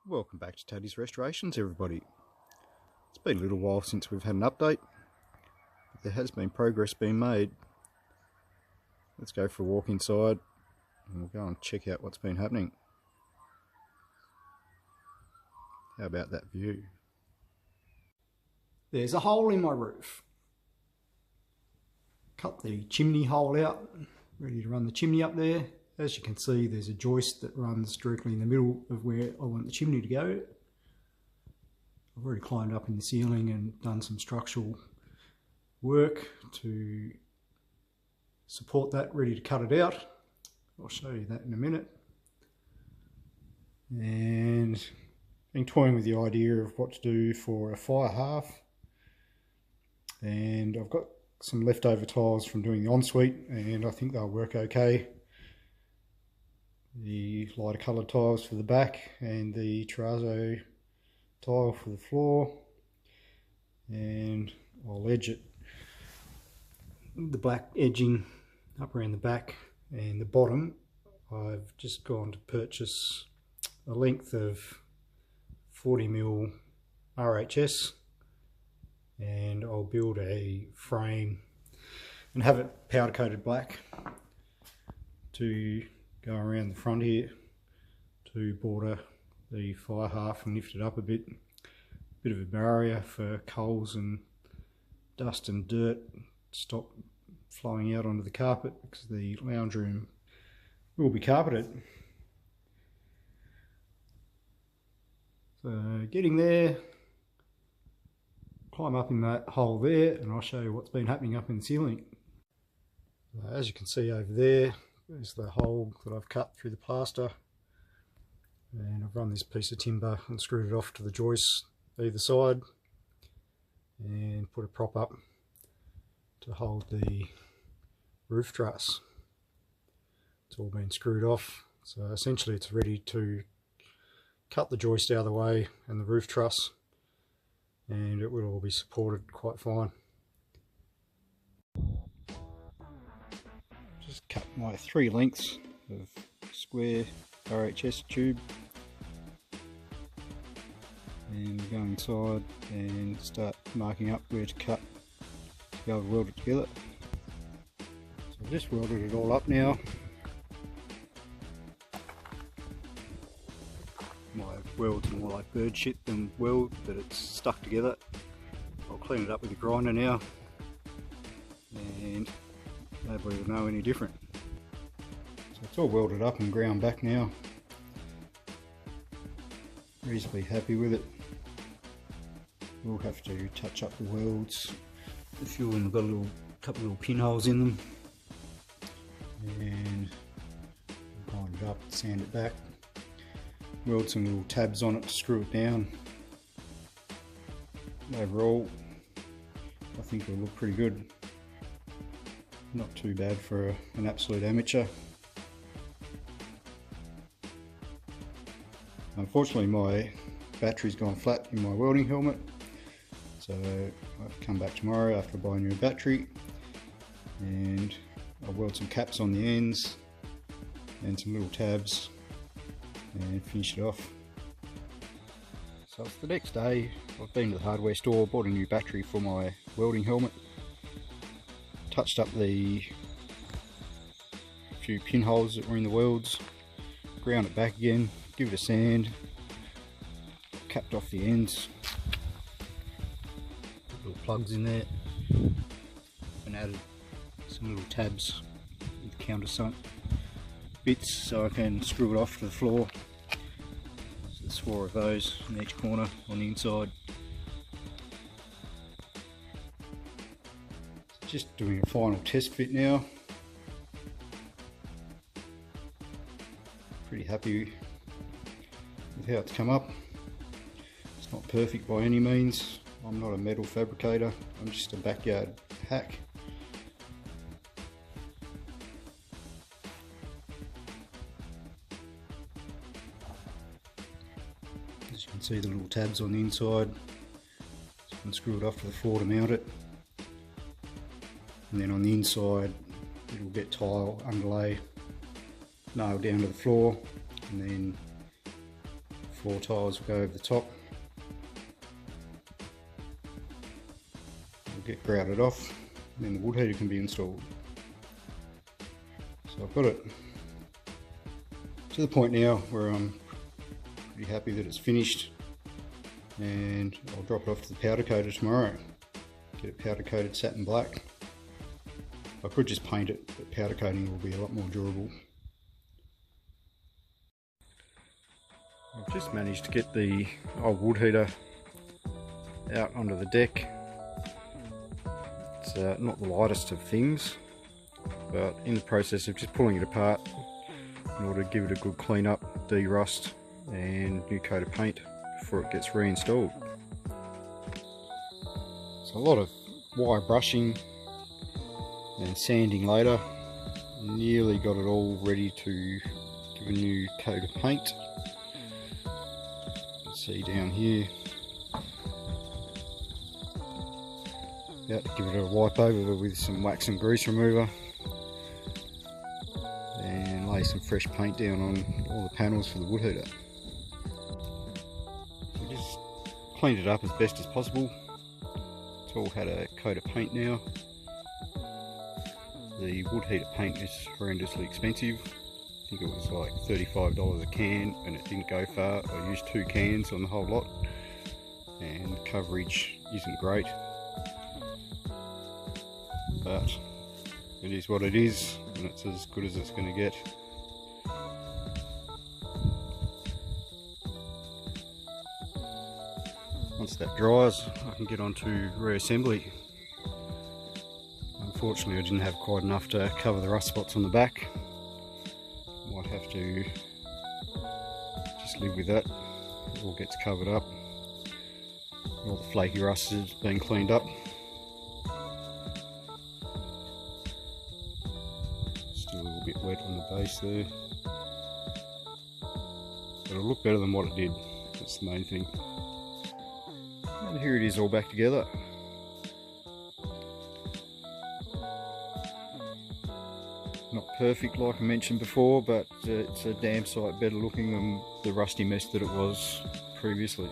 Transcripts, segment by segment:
Welcome back to Taddy's Restorations, everybody. It's been a little while since we've had an update, but there has been progress being made. Let's go for a walk inside and we'll go and check out what's been happening. How about that view? There's a hole in my roof. Cut the chimney hole out, ready to run the chimney up there. As you can see, there's a joist that runs directly in the middle of where I want the chimney to go. I've already climbed up in the ceiling and done some structural work to support that, ready to cut it out. I'll show you that in a minute. And been toying with the idea of what to do for a fire hearth. And I've got some leftover tiles from doing the ensuite, and I think they'll work okay. The lighter coloured tiles for the back and the terrazzo tile for the floor, and I'll edge it, the black edging up around the back and the bottom. I've just gone to purchase a length of 40mm RHS, and I'll build a frame and have it powder coated black to go around the front here to border the fire hearth and lift it up a bit. Bit of a barrier for coals and dust and dirt to stop flowing out onto the carpet, because the lounge room will be carpeted. So getting there, climb up in that hole there and I'll show you what's been happening up in the ceiling. As you can see over there, there's the hole that I've cut through the plaster, and I've run this piece of timber and screwed it off to the joists either side and put a prop up to hold the roof truss. It's all been screwed off, so essentially it's ready to cut the joist out of the way and the roof truss, and it will all be supported quite fine. Just cut my 3 lengths of square RHS tube and go inside and start marking up where to cut to be able to weld it together. So I've just welded it all up now. My weld's more like bird shit than weld, but it's stuck together. I'll clean it up with a grinder now, and nobody will know any different. So it's all welded up and ground back now. Reasonably happy with it. We'll have to touch up the welds. The few of them have got a couple of little pinholes in them, and grind it up, sand it back, weld some little tabs on it to screw it down. Overall, I think it'll look pretty good. Not too bad for an absolute amateur. Unfortunately, my battery's gone flat in my welding helmet, so I'll have to come back tomorrow after I buy a new battery, and I'll weld some caps on the ends and some little tabs and finish it off. So it's the next day. I've been to the hardware store, bought a new battery for my welding helmet, touched up the few pinholes that were in the welds, ground it back again, give it a sand, capped off the ends, put little plugs in there, and added some little tabs with countersunk bits so I can screw it off to the floor. So there's 4 of those in each corner on the inside. Just doing a final test fit now. Pretty happy with how it's come up. It's not perfect by any means. I'm not a metal fabricator, I'm just a backyard hack. As you can see, the little tabs on the inside, so you can screw it off to the floor to mount it. And then on the inside it'll get tile underlay nailed down to the floor, and then floor tiles will go over the top. It'll get grouted off, and then the wood heater can be installed. So I've got it to the point now where I'm pretty happy that it's finished, and I'll drop it off to the powder coater tomorrow. Get it powder coated satin black. I could just paint it, but powder coating will be a lot more durable. I've just managed to get the old wood heater out onto the deck. It's not the lightest of things, but in the process of just pulling it apart in order to give it a good clean up, de-rust and new coat of paint before it gets reinstalled. So a lot of wire brushing and sanding later. Nearly got it all ready to give a new coat of paint. You can see down here, about to give it a wipe over with some wax and grease remover and lay some fresh paint down on all the panels for the wood heater. So just cleaned it up as best as possible. It's all had a coat of paint now. The wood heater paint is horrendously expensive. I think it was like $35 a can, and it didn't go far. I used 2 cans on the whole lot, and coverage isn't great. But it is what it is, and it's as good as it's going to get. Once that dries, I can get on to reassembly. Unfortunately, I didn't have quite enough to cover the rust spots on the back. Might have to just live with that. It all gets covered up. All the flaky rust has been cleaned up. Still a little bit wet on the base there. But it'll look better than what it did. That's the main thing. And here it is all back together. Not perfect like I mentioned before, but it's a damn sight better looking than the rusty mess that it was previously.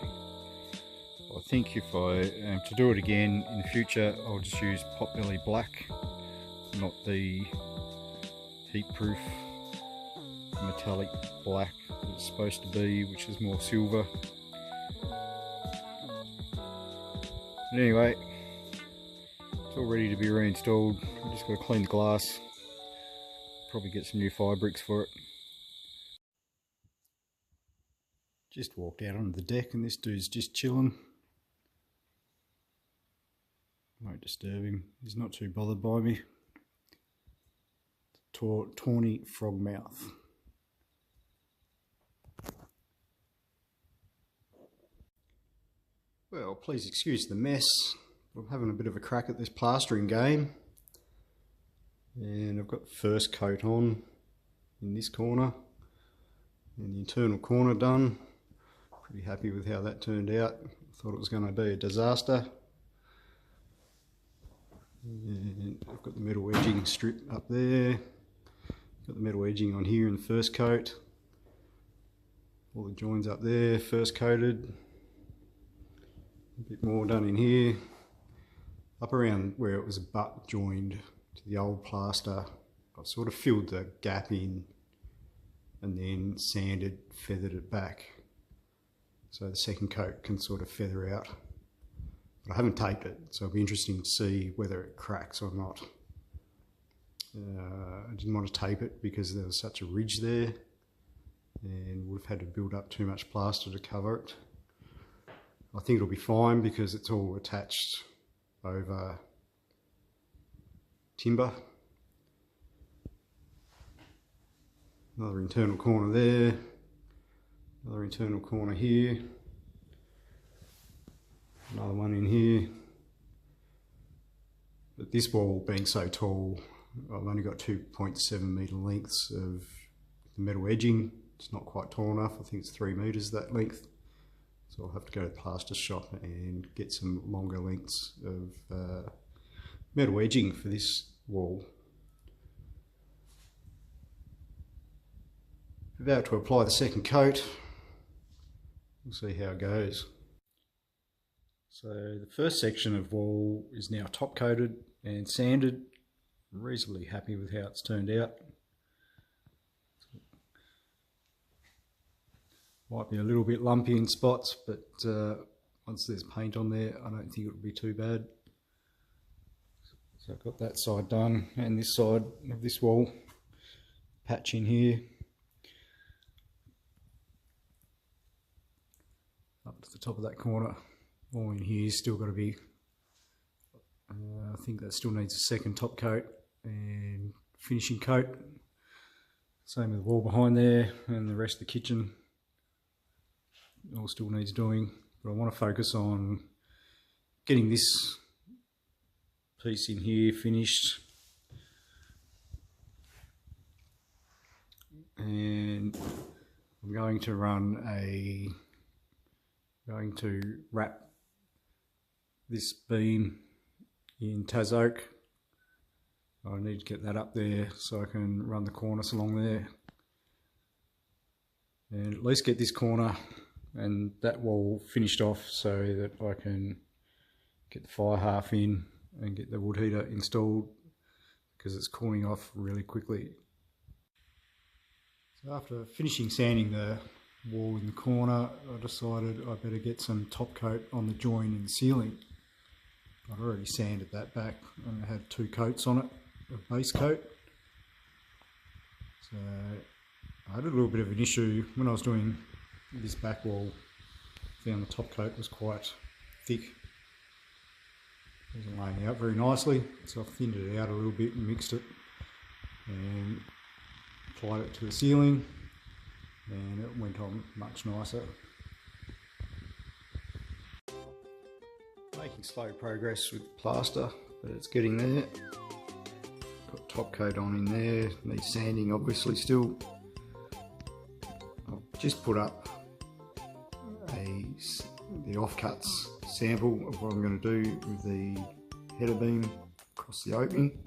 I think if I am to do it again in the future, I'll just use potbelly black, not the heat-proof metallic black that it's supposed to be, which is more silver. But anyway, it's all ready to be reinstalled. I've just got to clean the glass. Probably get some new fire bricks for it. Just walked out onto the deck and this dude's just chilling. Won't disturb him, he's not too bothered by me. Tawny frogmouth. Well, please excuse the mess. I'm having a bit of a crack at this plastering game. And I've got the first coat on in this corner and the internal corner done. Pretty happy with how that turned out. Thought it was going to be a disaster. And I've got the metal edging strip up there. Got the metal edging on here in the first coat. All the joins up there, first coated. A bit more done in here. Up around where it was butt joined to the old plaster, I've sort of filled the gap in and then sanded, feathered it back so the second coat can sort of feather out. But I haven't taped it, so it'll be interesting to see whether it cracks or not. I didn't want to tape it because there was such a ridge there and would have had to build up too much plaster to cover it. I think it'll be fine because it's all attached over timber. Another internal corner there, another internal corner here, another one in here. But this wall being so tall, I've only got 2.7 metre lengths of the metal edging. It's not quite tall enough, I think it's 3 metres that length. So I'll have to go to the plaster shop and get some longer lengths of metal edging for this wall. About to apply the second coat. we'll see how it goes. So the first section of wall is now top coated and sanded. I'm reasonably happy with how it's turned out. Might be a little bit lumpy in spots, but once there's paint on there, I don't think it'll be too bad. So I've got that side done, and this side of this wall, patch in here. Up to the top of that corner, all in here, still got to be, I think that still needs a second top coat and finishing coat. Same with the wall behind there, and the rest of the kitchen. All still needs doing, but I want to focus on getting this piece in here finished, and I'm going to wrap this beam in Tas oak. I need to get that up there so I can run the cornice along there, and at least get this corner and that wall finished off so that I can get the fire half in and get the wood heater installed, because it's cooling off really quickly. So after finishing sanding the wall in the corner, I decided I better get some top coat on the join in the ceiling. I'd already sanded that back and I had 2 coats on it, a base coat. So I had a little bit of an issue when I was doing this back wall. I found the top coat was quite thick. It wasn't laying out very nicely, so I thinned it out a little bit and mixed it and applied it to the ceiling, and it went on much nicer. Making slow progress with plaster, but it's getting there. Got top coat on in there, needs sanding obviously still. I've just put up the offcuts sample of what I'm going to do with the header beam across the opening.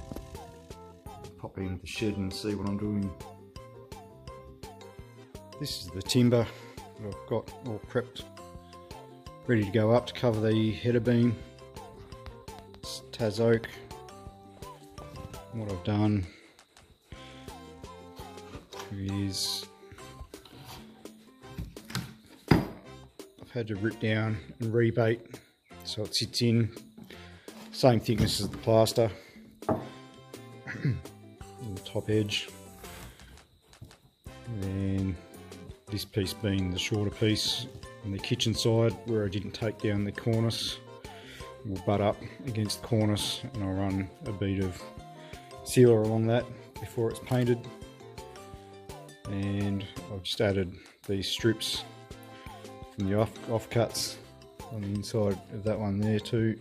Pop into the shed and see what I'm doing. This is the timber that I've got all prepped, ready to go up to cover the header beam. It's Tas oak. What I've done is I've had to rip down and rebate so it sits in same thickness as the plaster on the top edge, and this piece being the shorter piece on the kitchen side where I didn't take down the cornice will butt up against the cornice, and I'll run a bead of sealer along that before it's painted. And I've just added these strips from the offcuts on the inside of that one there too.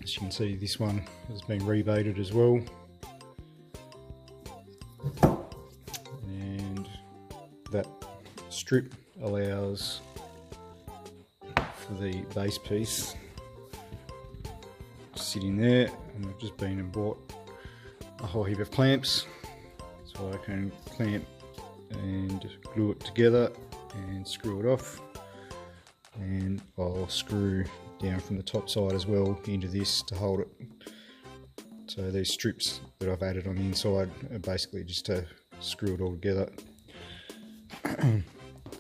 As you can see, this one has been rebated as well, and that strip allows for the base piece to sit in there. And I've just been and bought a whole heap of clamps so I can clamp and glue it together and screw it off, and I'll screw down from the top side as well into this to hold it. So these strips that I've added on the inside are basically just to screw it all together.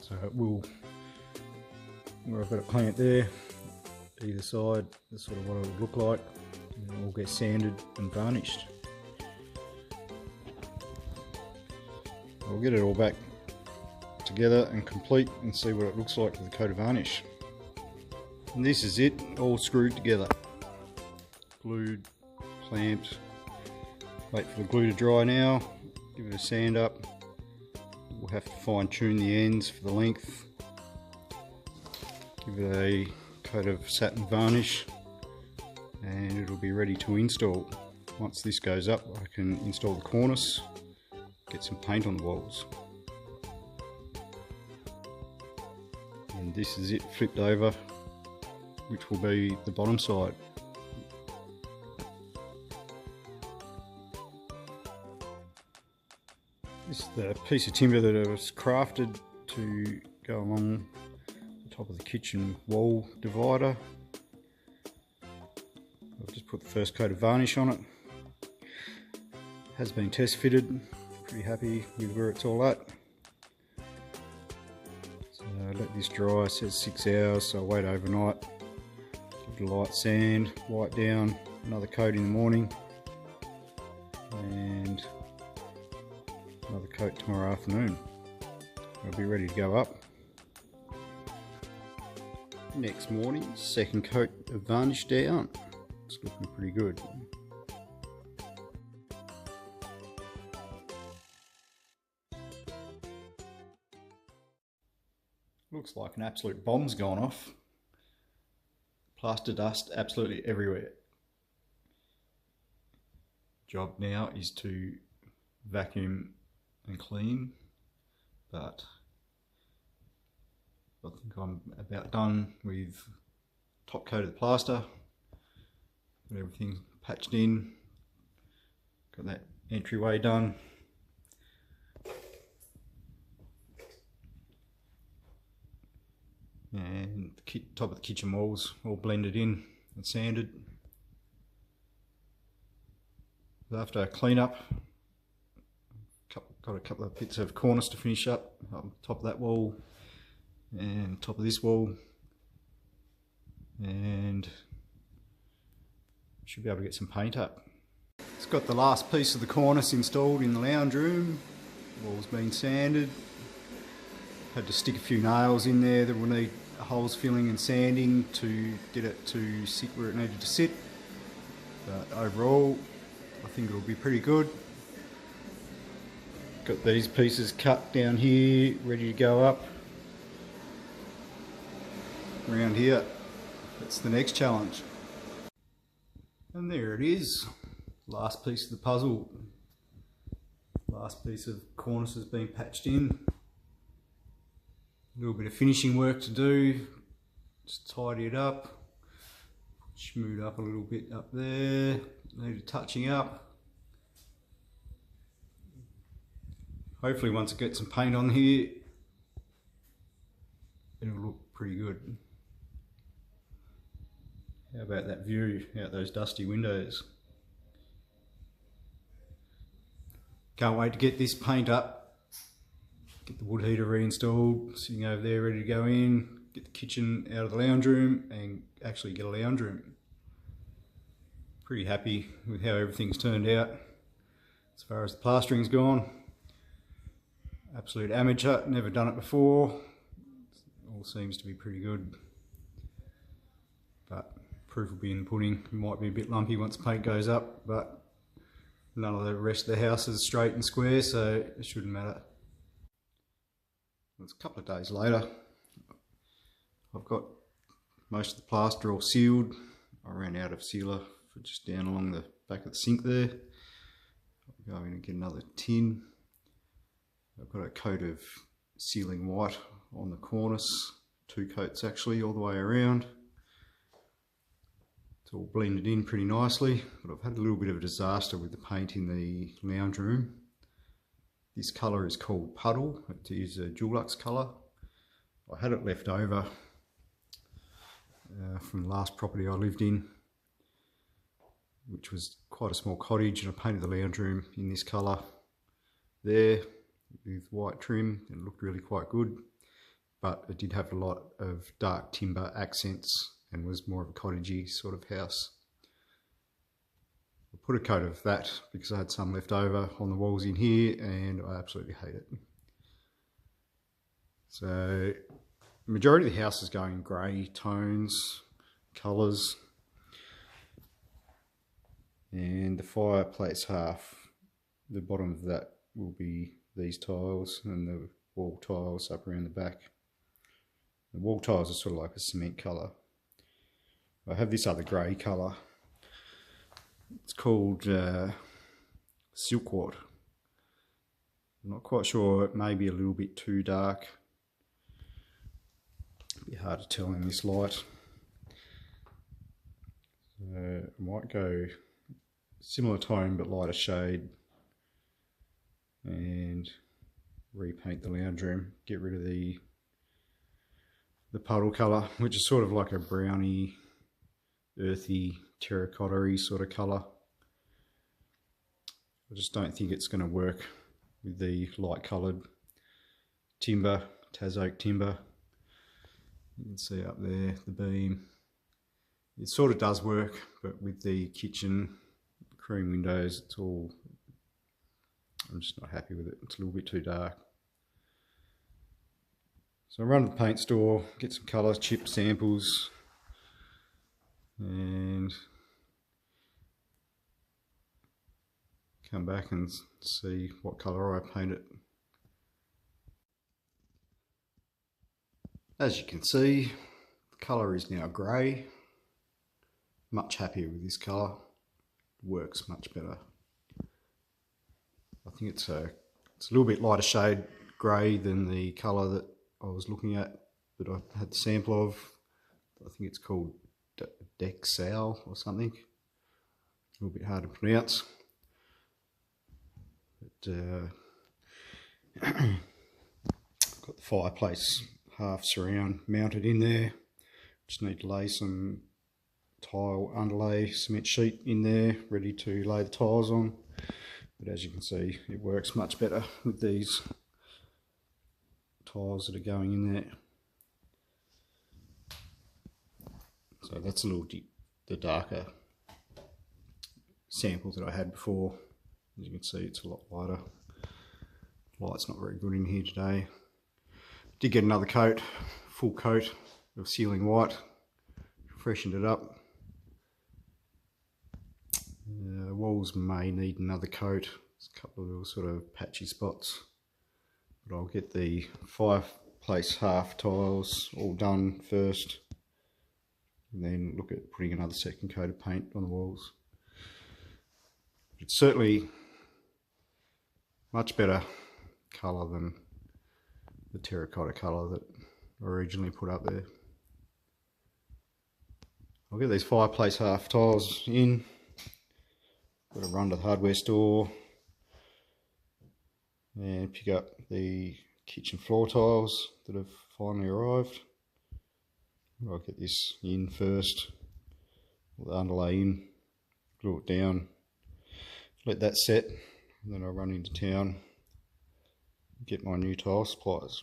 So it will, where I've got it clamped there, either side, that's sort of what it would look like, and it will get sanded and varnished. I'll get it all back together and complete and see what it looks like with a coat of varnish. And this is it, all screwed together, glued, clamped. Wait for the glue to dry now, give it a sand up. We'll have to fine tune the ends for the length, give it a coat of satin varnish, and it'll be ready to install. Once this goes up, I can install the cornice, get some paint on the walls. And this is it flipped over, which will be the bottom side. This is the piece of timber that I was crafted to go along the top of the kitchen wall divider. I've just put the first coat of varnish on it. Has been test fitted, pretty happy with where it's all at. So let this dry, it says 6 hours, so I'll wait overnight. Give it a light sand, wipe down, another coat in the morning, and another coat tomorrow afternoon. I'll be ready to go up. Next morning, second coat of varnish down. It's looking pretty good. Looks like an absolute bomb's gone off. Plaster dust absolutely everywhere. Job now is to vacuum and clean, but I think I'm about done with top coat of the plaster. Got everything patched in, got that entryway done. And the top of the kitchen walls all blended in and sanded. After clean up, got a couple of bits of cornice to finish up on top of that wall and top of this wall, and should be able to get some paint up. It's got the last piece of the cornice installed in the lounge room. The wall's been sanded. Had to stick a few nails in there that will need holes filling and sanding to get it to sit where it needed to sit. But overall, I think it'll be pretty good. Got these pieces cut down here, ready to go up. Around here, that's the next challenge. And there it is, last piece of the puzzle. Last piece of cornice has been patched in. A little bit of finishing work to do, just tidy it up, smooth up a little bit up there, needed touching up. Hopefully once I get some paint on here, it'll look pretty good. How about that view out those dusty windows? Can't wait to get this paint up, get the wood heater reinstalled, sitting over there ready to go in, get the kitchen out of the lounge room and actually get a lounge room. Pretty happy with how everything's turned out as far as the plastering's gone. Absolute amateur, never done it before. All seems to be pretty good, but proof will be in the pudding. It might be a bit lumpy once paint goes up, but none of the rest of the house is straight and square, so it shouldn't matter. It's a couple of days later. I've got most of the plaster all sealed. I ran out of sealer for just down along the back of the sink there. I'll go in and get another tin. I've got a coat of sealing white on the cornice, 2 coats actually all the way around. It's all blended in pretty nicely, but I've had a little bit of a disaster with the paint in the lounge room. This colour is called Puddle. It is a Dulux colour. I had it left over from the last property I lived in, which was quite a small cottage, and I painted the lounge room in this colour there with white trim. It looked really quite good, but it did have a lot of dark timber accents and was more of a cottagey sort of house. I put a coat of that because I had some left over on the walls in here and I absolutely hate it. So the majority of the house is going grey tones, colours, and the fireplace half, the bottom of that will be these tiles and the wall tiles up around the back. The wall tiles are sort of like a cement colour. I have this other grey colour. It's called Silkwart. I'm not quite sure, it may be a little bit too dark. It'd be hard to tell in this light. I might go similar tone but lighter shade and repaint the lounge room, get rid of the the puddle colour, which is sort of like a browny, earthy, terracotta-y sort of colour. I just don't think it's going to work with the light coloured timber, Tas oak timber. You can see up there the beam. It sort of does work, but with the kitchen cream windows, it's all, I'm just not happy with it. It's a little bit too dark. So I run to the paint store, get some colour chip samples, and come back and see what colour I paint it. As you can see, the colour is now grey. Much happier with this colour. Works much better. I think it's a little bit lighter shade grey than the colour that I was looking at, that I had the sample of. I think it's called Dexal or something. A little bit hard to pronounce. But got the fireplace half surround mounted in there. Just need to lay some tile underlay cement sheet in there, ready to lay the tiles on. But as you can see, it works much better with these tiles that are going in there. So that's a little the darker sample that I had before. As you can see, it's a lot lighter. Light's not very good in here today. Did get another coat, full coat of sealing white, freshened it up. The walls may need another coat. There's a couple of little sort of patchy spots, but I'll get the fireplace half tiles all done first, and then look at putting another second coat of paint on the walls. It's certainly much better colour than the terracotta colour that I originally put up there. I'll get these fireplace half tiles in. Got to run to the hardware store and pick up the kitchen floor tiles that have finally arrived. I'll get this in first, the underlay in, glue it down, let that set, and then I'll run into town, get my new tile supplies.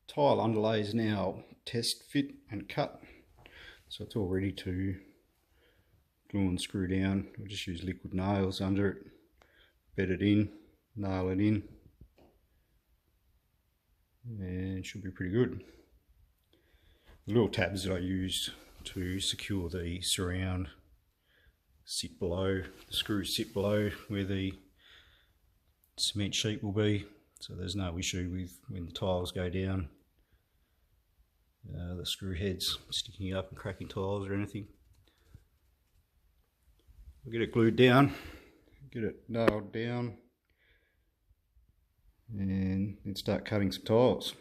Tile underlay is now test fit and cut, so it's all ready to glue and screw down. I'll just use liquid nails under it, bed it in, nail it in, and it should be pretty good. The little tabs that I used to secure the surround sit below, the screws sit below where the cement sheet will be, so there's no issue with when the tiles go down, the screw heads sticking up and cracking tiles or anything. I'll get it glued down, get it nailed down, and then start cutting some tiles.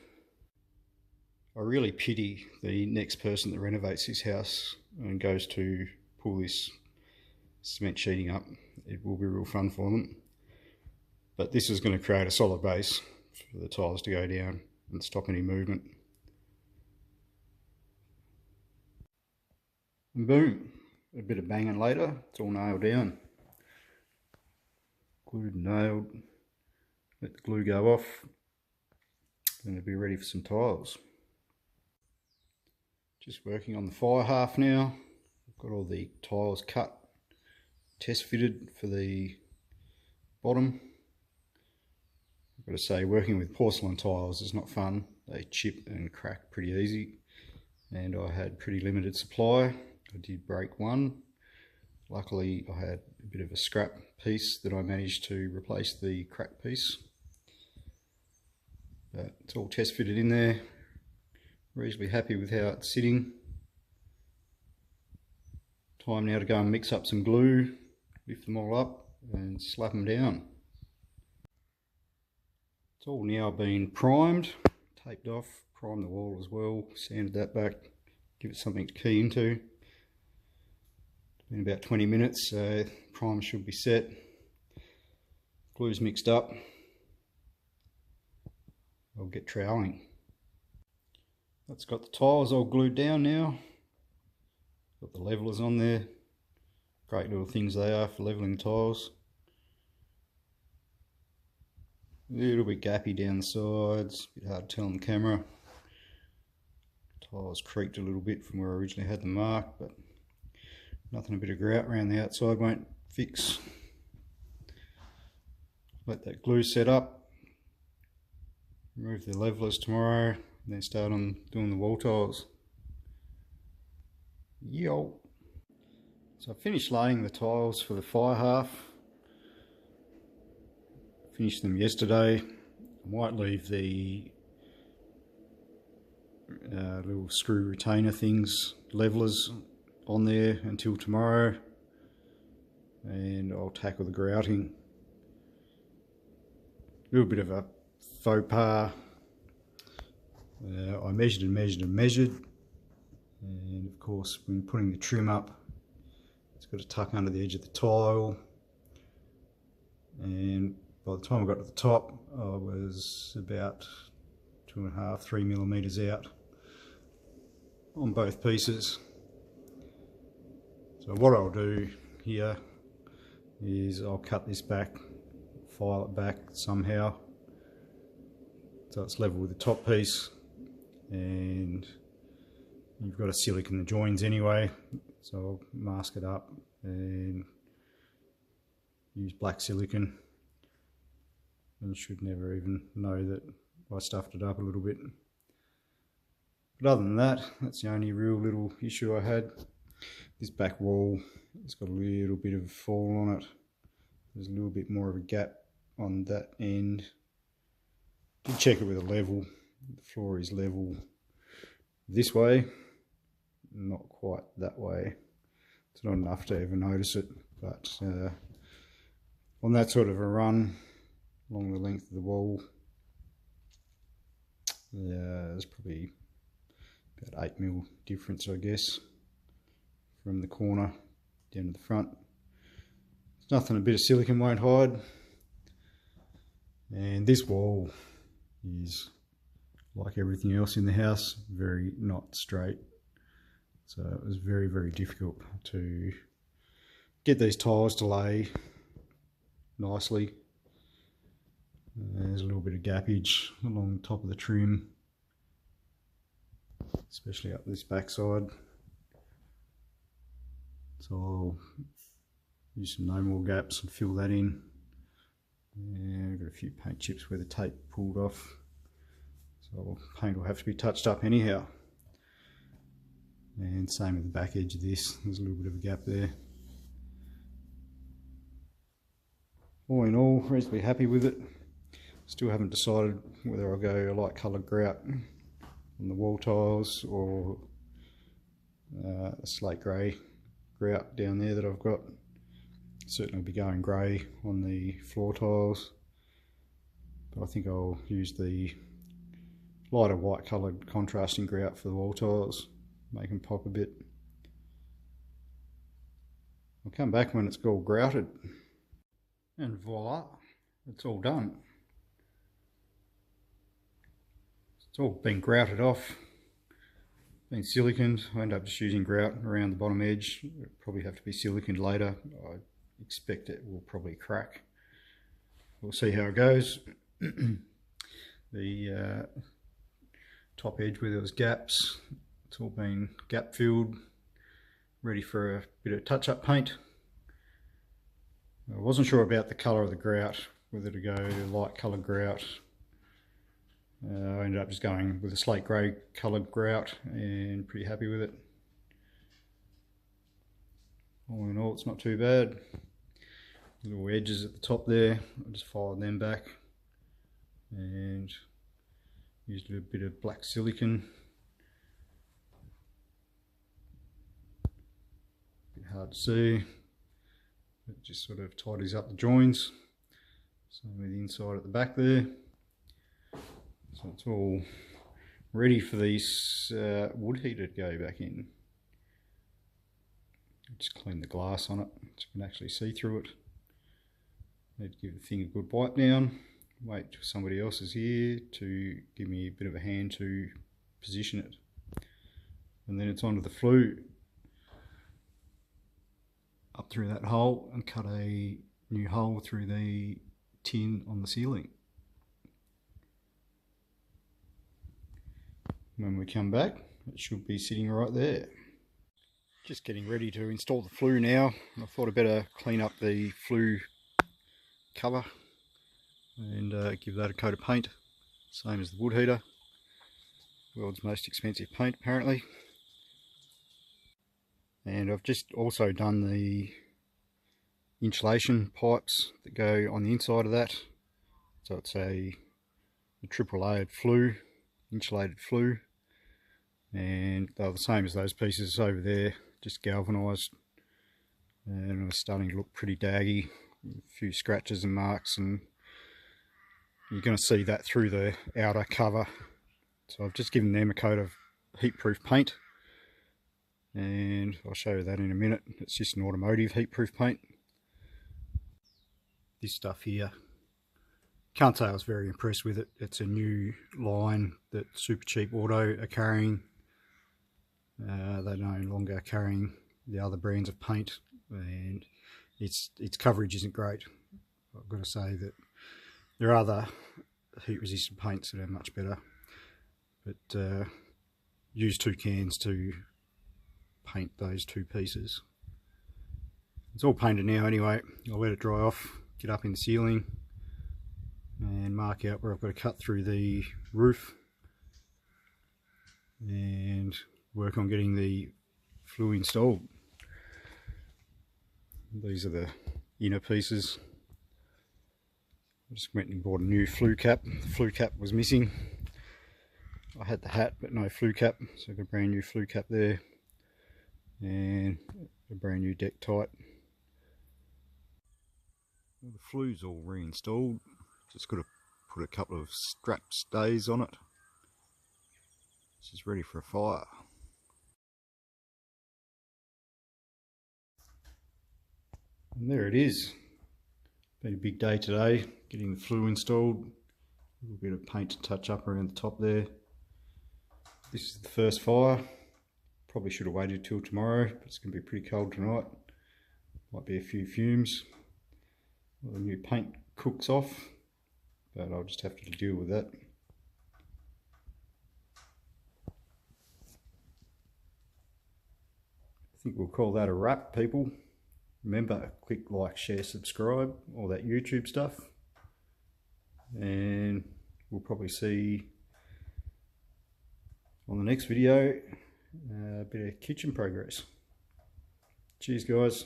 I really pity the next person that renovates this house and goes to pull this cement sheeting up. It will be real fun for them. But this is going to create a solid base for the tiles to go down and stop any movement. And boom, a bit of banging later, it's all nailed down. Glued and nailed. Let the glue go off, and it'll be ready for some tiles. Just working on the fire half now. I've got all the tiles cut, test fitted for the bottom. I've got to say, working with porcelain tiles is not fun. They chip and crack pretty easy, and I had pretty limited supply. I did break one. Luckily I had a bit of a scrap piece that I managed to replace the cracked piece. But it's all test fitted in there. Reasonably happy with how it's sitting. Time now to go and mix up some glue, lift them all up and slap them down. It's all now been primed, taped off, primed the wall as well, sanded that back, give it something to key into. It's been about 20 minutes, so primer should be set. Glue's mixed up. I'll get troweling. That's got the tiles all glued down now. Got the levelers on there. Great little things they are for leveling tiles. A little bit gappy down the sides, a bit hard to tell on the camera. Tiles creaked a little bit from where I originally had them marked, but nothing a bit of grout around the outside won't fix. Let that glue set up. Remove the levelers tomorrow, and then start on doing the wall tiles. Yo! So I finished laying the tiles for the fire hearth. Finished them yesterday. I might leave the little screw retainer things, levelers, on there until tomorrow, and I'll tackle the grouting. A little bit of a faux pas. I measured and measured and measured, and of course when putting the trim up, it's got to tuck under the edge of the tile, and by the time I got to the top I was about 2.5 to 3 millimeters out on both pieces. So what I'll do here is I'll cut this back, file it back somehow so it's level with the top piece, and you've got a silicone in the joins anyway, so I'll mask it up and use black silicone, and you should never even know that I stuffed it up a little bit. But other than that, that's the only real little issue I had. This back wall, it's got a little bit of fall on it. There's a little bit more of a gap on that end. Did check it with a level. The floor is level this way, not quite that way. It's not enough to ever notice it, but on that sort of a run along the length of the wall, there's probably about 8 mil difference, I guess, from the corner down to the front. It's nothing a bit of silicone won't hide. And this wall is, like everything else in the house, very not straight. So it was very, very difficult to get these tiles to lay nicely. There's a little bit of gappage along the top of the trim, especially up this back side. So I'll use some no more gaps and fill that in. And I've got a few paint chips where the tape pulled off, so paint will have to be touched up anyhow. And same with the back edge of this, there's a little bit of a gap there. All in all, reasonably happy with it. Still haven't decided whether I'll go a light coloured grout on the wall tiles or a slate grey grout down there that I've got. Certainly be going grey on the floor tiles, but I think I'll use the lighter white coloured contrasting grout for the wall tiles, make them pop a bit. I'll come back when it's all grouted, and voila, it's all done. It's all been grouted off, been siliconed. I end up just using grout around the bottom edge. It'll probably have to be siliconed later. I expect it will probably crack. We'll see how it goes. The top edge where there was gaps, it's all been gap filled, ready for a bit of touch-up paint. I wasn't sure about the colour of the grout, whether to go light coloured grout. I ended up just going with a slate grey coloured grout and pretty happy with it. All in all, it's not too bad. Little edges at the top there, I just followed them back and used a bit of black silicone. A bit hard to see, it just sort of tidies up the joins. Same with the inside at the back there. So it's all ready for this wood heater to go back in. Just clean the glass on it so you can actually see through it. Need to give the thing a good wipe down. Wait till somebody else is here to give me a bit of a hand to position it. And then it's onto the flue up through that hole and cut a new hole through the tin on the ceiling. When we come back, it should be sitting right there. Just getting ready to install the flue now. I thought I'd better clean up the flue cover and give that a coat of paint, same as the wood heater. World's most expensive paint apparently. And I've just also done the insulation pipes that go on the inside of that. So it's a triple layered flue, insulated flue, and they're the same as those pieces over there, just galvanised, and it's starting to look pretty daggy, a few scratches and marks, and you're going to see that through the outer cover. So I've just given them a coat of heat-proof paint, and I'll show you that in a minute. It's just an automotive heat-proof paint. This stuff here, can't say I was very impressed with it. It's a new line that Super Cheap Auto are carrying. They're no longer carrying the other brands of paint, and its coverage isn't great. I've got to say that there are other heat resistant paints that are much better, but use 2 cans to paint those 2 pieces. It's all painted now anyway. I'll let it dry off, get up in the ceiling and mark out where I've got to cut through the roof and work on getting the flue installed. These are the inner pieces. I just went and bought a new flue cap. The flue cap was missing. I had the hat but no flue cap, so I've got a brand new flue cap there and a brand new deck tight. Well, the flue's all reinstalled. Just got to put a couple of strap stays on it. This is ready for a fire. And there it is. Been a big day today, getting the flue installed. A little bit of paint to touch up around the top there. This is the first fire. Probably should have waited till tomorrow, but it's going to be pretty cold tonight. Might be a few fumes. Well, the new paint cooks off, but I'll just have to deal with that. I think we'll call that a wrap, people. Remember, click like, share, subscribe, all that YouTube stuff. And we'll probably see on the next video a bit of kitchen progress. Cheers guys.